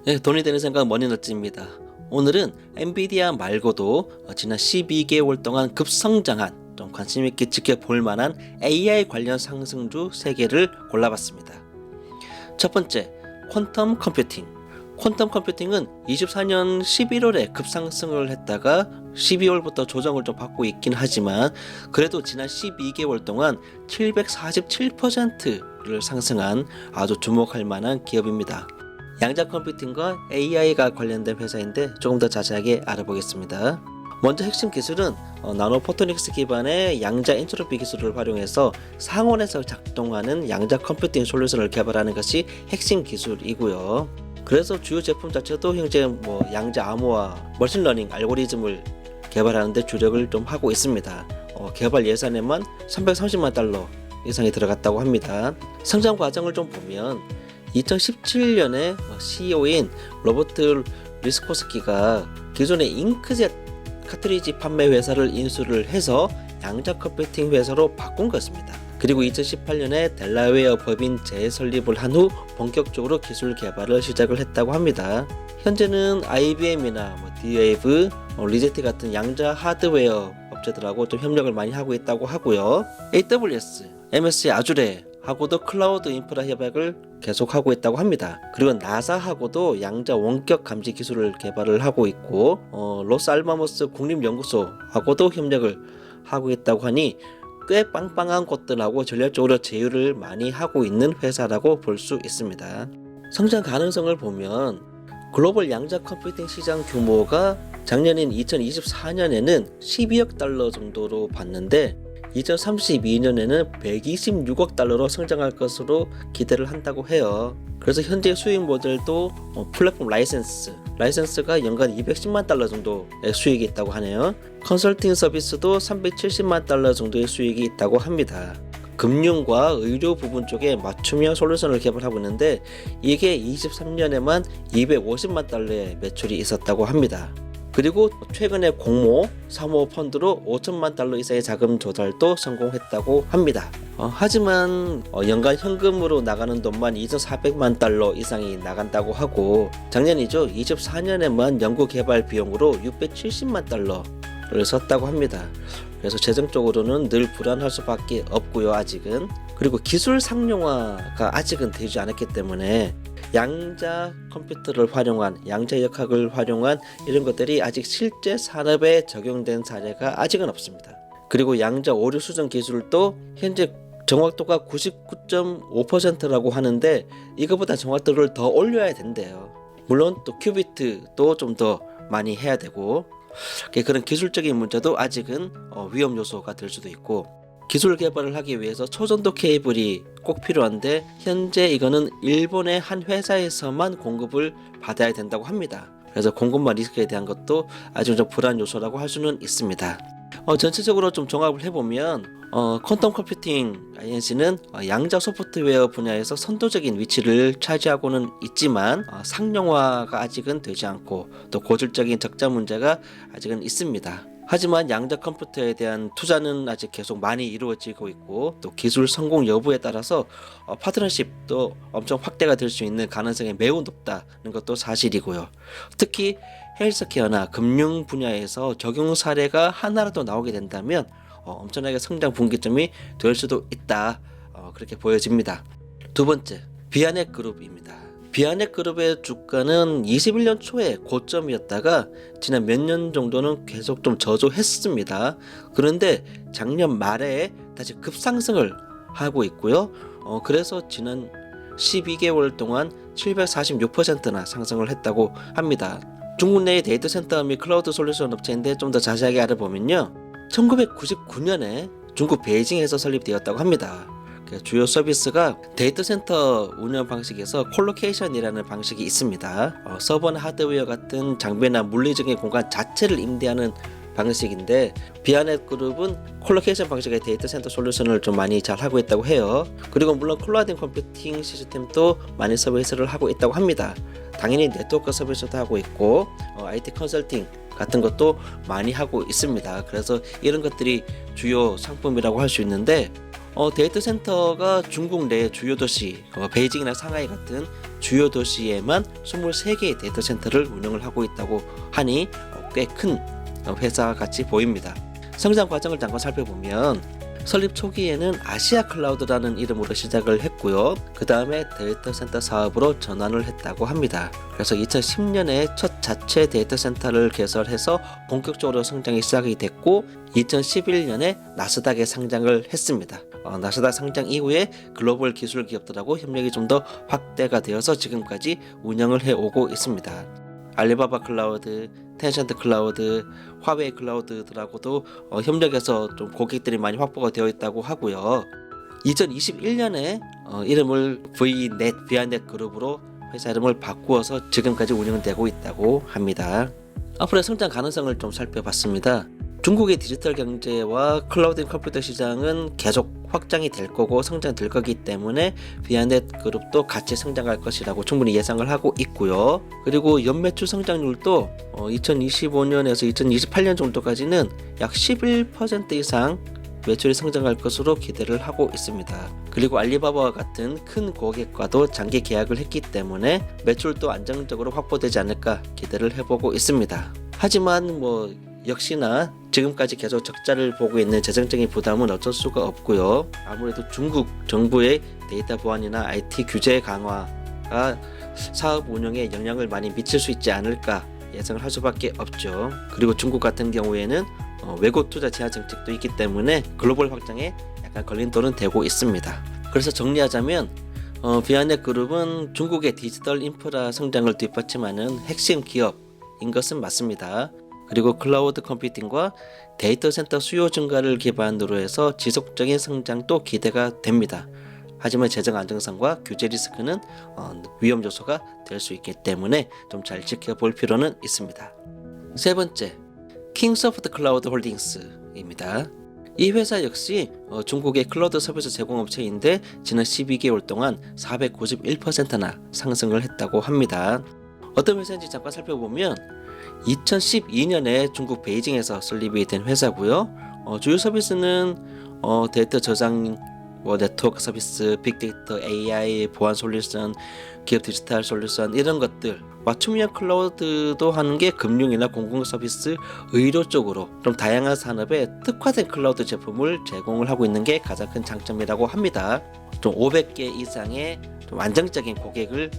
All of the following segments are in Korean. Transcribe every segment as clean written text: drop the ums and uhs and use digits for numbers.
네, 돈이 되는 생각 머니너츠입니다. 오늘은 엔비디아 말고도 지난 12개월 동안 급성장한 좀 관심있게 지켜볼 만한 AI 관련 상승주 3개를 골라봤습니다. 첫 번째, 퀀텀 컴퓨팅. 퀀텀 컴퓨팅은 24년 11월에 급상승을 했다가 12월부터 조정을 좀 받고 있긴 하지만 그래도 지난 12개월 동안 747%를 상승한 아주 주목할 만한 기업입니다. 양자 컴퓨팅과 AI가 관련된 회사인데 조금 더 자세하게 알아보겠습니다. 먼저 핵심 기술은 나노 포토닉스 기반의 양자 엔트로피 기술을 활용해서 상온에서 작동하는 양자 컴퓨팅 솔루션을 개발하는 것이 핵심 기술이고요. 그래서 주요 제품 자체도 현재 양자 암호화, 머신러닝 알고리즘을 개발하는 데 주력을 좀 하고 있습니다. 개발 예산에만 330만 달러 이상이 들어갔다고 합니다. 성장 과정을 좀 보면 2017년에 CEO인 로버트 리스코스키가 기존의 잉크젯 카트리지 판매 회사를 인수를 해서 양자 컴퓨팅 회사로 바꾼 것입니다. 그리고 2018년에 델라웨어 법인 재설립을 한 후 본격적으로 기술 개발을 시작을 했다고 합니다. 현재는 IBM이나 D-Wave, 리제티 같은 양자 하드웨어 업체들하고 좀 협력을 많이 하고 있다고 하고요. AWS, MSC 아주레 하고도 클라우드 인프라 협약을 계속하고 있다고 합니다. 그리고 나사하고도 양자 원격 감지 기술을 개발을 하고 있고 로스알마모스 국립연구소하고도 협력을 하고 있다고 하니 꽤 빵빵한 곳들하고 전략적으로 제휴를 많이 하고 있는 회사라고 볼 수 있습니다. 성장 가능성을 보면 글로벌 양자 컴퓨팅 시장 규모가 작년인 2024년에는 12억 달러 정도로 봤는데 2032년에는 126억 달러로 성장할 것으로 기대를 한다고 해요. 그래서 현재 수익 모델도 플랫폼 라이센스가 연간 210만 달러 정도의 수익이 있다고 하네요. 컨설팅 서비스도 370만 달러 정도의 수익이 있다고 합니다. 금융과 의료 부분 쪽에 맞춤형 솔루션을 개발하고 있는데 이게 23년에만 250만 달러의 매출이 있었다고 합니다. 그리고 최근에 공모, 사모 펀드로 5천만 달러 이상의 자금 조달도 성공했다고 합니다. 하지만 연간 현금으로 나가는 돈만 2,400만 달러 이상이 나간다고 하고 작년이죠. 24년에만 연구 개발 비용으로 670만 달러를 썼다고 합니다. 그래서 재정적으로는 늘 불안할 수밖에 없고요. 아직은. 그리고 기술 상용화가 아직은 되지 않았기 때문에 양자 컴퓨터를 활용한 양자역학을 활용한 이런 것들이 아직 실제 산업에 적용된 사례가 아직은 없습니다. 그리고 양자 오류 수정 기술도 현재 정확도가 99.5%라고 하는데 이거보다 정확도를 더 올려야 된대요. 물론 또 큐비트도 좀 더 많이 해야 되고 그런 기술적인 문제도 아직은 위험 요소가 될 수도 있고 기술 개발을 하기 위해서 초전도 케이블이 꼭 필요한데 현재 이거는 일본의 한 회사에서만 공급을 받아야 된다고 합니다. 그래서 공급망 리스크에 대한 것도 아주 좀 불안 요소라고 할 수는 있습니다. 전체적으로 좀 종합을 해보면 퀀텀 컴퓨팅 INC는 양자 소프트웨어 분야에서 선도적인 위치를 차지하고는 있지만 상용화가 아직은 되지 않고 또 고질적인 적자 문제가 아직은 있습니다. 하지만 양자 컴퓨터에 대한 투자는 아직 계속 많이 이루어지고 있고 또 기술 성공 여부에 따라서 파트너십도 엄청 확대가 될 수 있는 가능성이 매우 높다는 것도 사실이고요. 특히 헬스케어나 금융 분야에서 적용 사례가 하나라도 나오게 된다면 엄청나게 성장 분기점이 될 수도 있다. 그렇게 보여집니다. 두 번째, 비아넷 그룹입니다. 비아넷 그룹의 주가는 21년 초에 고점이었다가 지난 몇 년 정도는 계속 좀 저조했습니다. 그런데 작년 말에 다시 급상승을 하고 있고요. 그래서 지난 12개월 동안 746%나 상승을 했다고 합니다. 중국 내의 데이터 센터 및 클라우드 솔루션 업체인데 좀 더 자세하게 알아보면요. 1999년에 중국 베이징에서 설립되었다고 합니다. 주요 서비스가 데이터 센터 운영 방식에서 콜로케이션이라는 방식이 있습니다. 서버나 하드웨어 같은 장비나 물리적인 공간 자체를 임대하는 방식인데 비아넷 그룹은 콜로케이션 방식의 데이터 센터 솔루션을 좀 많이 잘 하고 있다고 해요. 그리고 물론 클라우드 컴퓨팅 시스템도 많이 서비스를 하고 있다고 합니다. 당연히 네트워크 서비스도 하고 있고 IT 컨설팅 같은 것도 많이 하고 있습니다. 그래서 이런 것들이 주요 상품이라고 할 수 있는데 데이터 센터가 중국 내 주요 도시 베이징이나 상하이 같은 주요 도시에만 23개의 데이터 센터를 운영을 하고 있다고 하니 꽤 큰 회사 같이 보입니다. 성장 과정을 잠깐 살펴보면 설립 초기에는 아시아 클라우드라는 이름으로 시작을 했고요. 그 다음에 데이터 센터 사업으로 전환을 했다고 합니다. 그래서 2010년에 첫 자체 데이터 센터를 개설해서 본격적으로 성장이 시작이 됐고 2011년에 나스닥에 상장을 했습니다. 나스닥 상장 이후에 글로벌 기술 기업들하고 협력이 좀 더 확대가 되어서 지금까지 운영을 해오고 있습니다. 알리바바 클라우드, 텐션트 클라우드, 화웨이 클라우드들하고도 협력해서 좀 고객들이 많이 확보가 되어 있다고 하고요. 2021년에 이름을 VNet 그룹으로 회사 이름을 바꾸어서 지금까지 운영되고 있다고 합니다. 앞으로의 성장 가능성을 좀 살펴봤습니다. 중국의 디지털 경제와 클라우드 컴퓨터 시장은 계속 확장이 될 거고 성장될 거기 때문에 VNet 그룹도 같이 성장할 것이라고 충분히 예상을 하고 있고요. 그리고 연매출 성장률도 2025년에서 2028년 정도까지는 약 11% 이상 매출이 성장할 것으로 기대를 하고 있습니다. 그리고 알리바바와 같은 큰 고객과도 장기 계약을 했기 때문에 매출도 안정적으로 확보되지 않을까 기대를 해보고 있습니다. 하지만 역시나 지금까지 계속 적자를 보고 있는 재정적인 부담은 어쩔 수가 없고요. 아무래도 중국 정부의 데이터 보안이나 IT 규제 강화가 사업 운영에 영향을 많이 미칠 수 있지 않을까 예상을 할 수밖에 없죠. 그리고 중국 같은 경우에는 외국 투자 제한 정책도 있기 때문에 글로벌 확장에 약간 걸림돌은 되고 있습니다. 그래서 정리하자면 VNet 그룹은 중국의 디지털 인프라 성장을 뒷받침하는 핵심 기업인 것은 맞습니다. 그리고 클라우드 컴퓨팅과 데이터 센터 수요 증가를 기반으로 해서 지속적인 성장도 기대가 됩니다. 하지만 재정 안정성과 규제 리스크는 위험 요소가 될 수 있기 때문에 좀 잘 지켜볼 필요는 있습니다. 세 번째, 킹소프트 클라우드 홀딩스입니다. 이 회사 역시 중국의 클라우드 서비스 제공업체인데 지난 12개월 동안 491%나 상승을 했다고 합니다. 어떤 회사인지 잠깐 살펴보면 2012년에 중국 베이징에서 설립이 된 회사고요. 주요 서비스는 데이터 저장, 네트워크 서비스, 빅데이터, AI, 보안 솔루션, 기업 디지털 솔루션 이런 것들, 맞춤형 클라우드도 하는 게 금융이나 공공 서비스, 의료 쪽으로 좀 다양한 산업에 특화된 클라우드 제품을 제공을 하고 있는 게 가장 큰 장점이라고 합니다. 좀 500개 이상의 좀 안정적인 고객을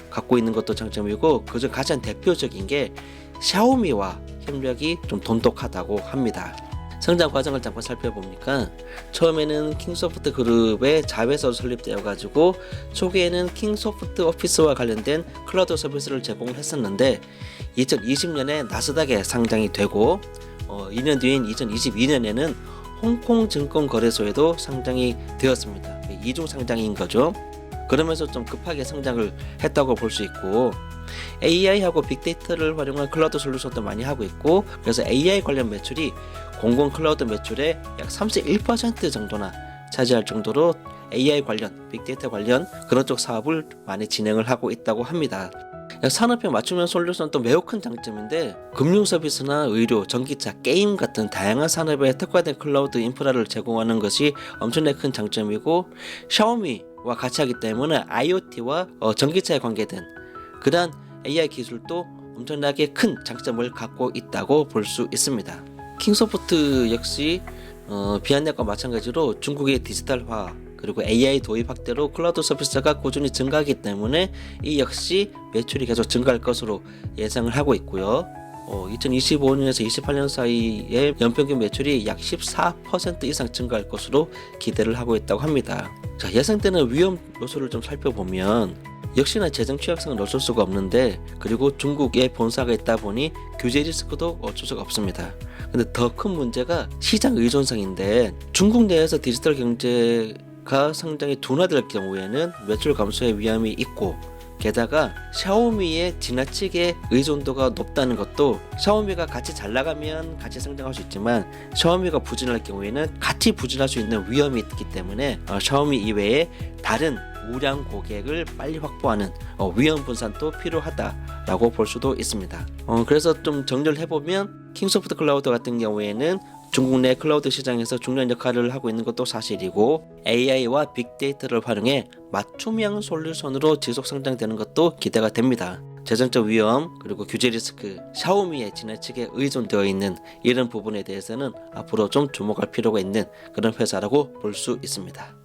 갖고 있는 것도 장점이고 그중 가장 대표적인 게 샤오미와 협력이 좀 돈독하다고 합니다. 성장 과정을 잠깐 살펴보니까 처음에는 킹소프트 그룹의 자회사로 설립되어 가지고 초기에는 킹소프트 오피스와 관련된 클라우드 서비스를 제공을 했었는데 2020년에 나스닥에 상장이 되고 2년 뒤인 2022년에는 홍콩 증권거래소에도 상장이 되었습니다. 이중 상장인 거죠. 그러면서 좀 급하게 성장을 했다고 볼 수 있고 AI하고 빅데이터를 활용한 클라우드 솔루션도 많이 하고 있고 그래서 AI 관련 매출이 공공 클라우드 매출의 약 31% 정도나 차지할 정도로 AI 관련, 빅데이터 관련 그런 쪽 사업을 많이 진행을 하고 있다고 합니다. 산업형 맞춤형 솔루션도 매우 큰 장점인데 금융 서비스나 의료, 전기차, 게임 같은 다양한 산업에 특화된 클라우드 인프라를 제공하는 것이 엄청나게 큰 장점이고 샤오미와 같이 하기 때문에 IoT와 전기차에 관계된 그러한 AI 기술도 엄청나게 큰 장점을 갖고 있다고 볼 수 있습니다. 킹소프트 역시 VNet과 마찬가지로 중국의 디지털화 그리고 AI 도입 확대로 클라우드 서비스가 꾸준히 증가하기 때문에 이 역시 매출이 계속 증가할 것으로 예상을 하고 있고요. 2025년에서 28년 사이에 연평균 매출이 약 14% 이상 증가할 것으로 기대를 하고 있다고 합니다. 자, 예상되는 위험 요소를 좀 살펴보면 역시나 재정 취약성은 어쩔 수가 없는데 그리고 중국에 본사가 있다 보니 규제 리스크도 어쩔 수가 없습니다. 근데 더 큰 문제가 시장 의존성인데 중국 내에서 디지털 경제가 상당히 둔화될 경우에는 매출 감소의 위험이 있고 게다가 샤오미의 지나치게 의존도가 높다는 것도 샤오미가 같이 잘 나가면 같이 성장할 수 있지만 샤오미가 부진할 경우에는 같이 부진할 수 있는 위험이 있기 때문에 샤오미 이외에 다른 우량 고객을 빨리 확보하는 위험 분산도 필요하다라고 볼 수도 있습니다. 그래서 좀 정리를 해보면 킹소프트 클라우드 같은 경우에는 중국 내 클라우드 시장에서 중요한 역할을 하고 있는 것도 사실이고 AI와 빅데이터를 활용해 맞춤형 솔루션으로 지속 성장되는 것도 기대가 됩니다. 재정적 위험 그리고 규제 리스크, 샤오미의 지나치게 의존되어 있는 이런 부분에 대해서는 앞으로 좀 주목할 필요가 있는 그런 회사라고 볼 수 있습니다.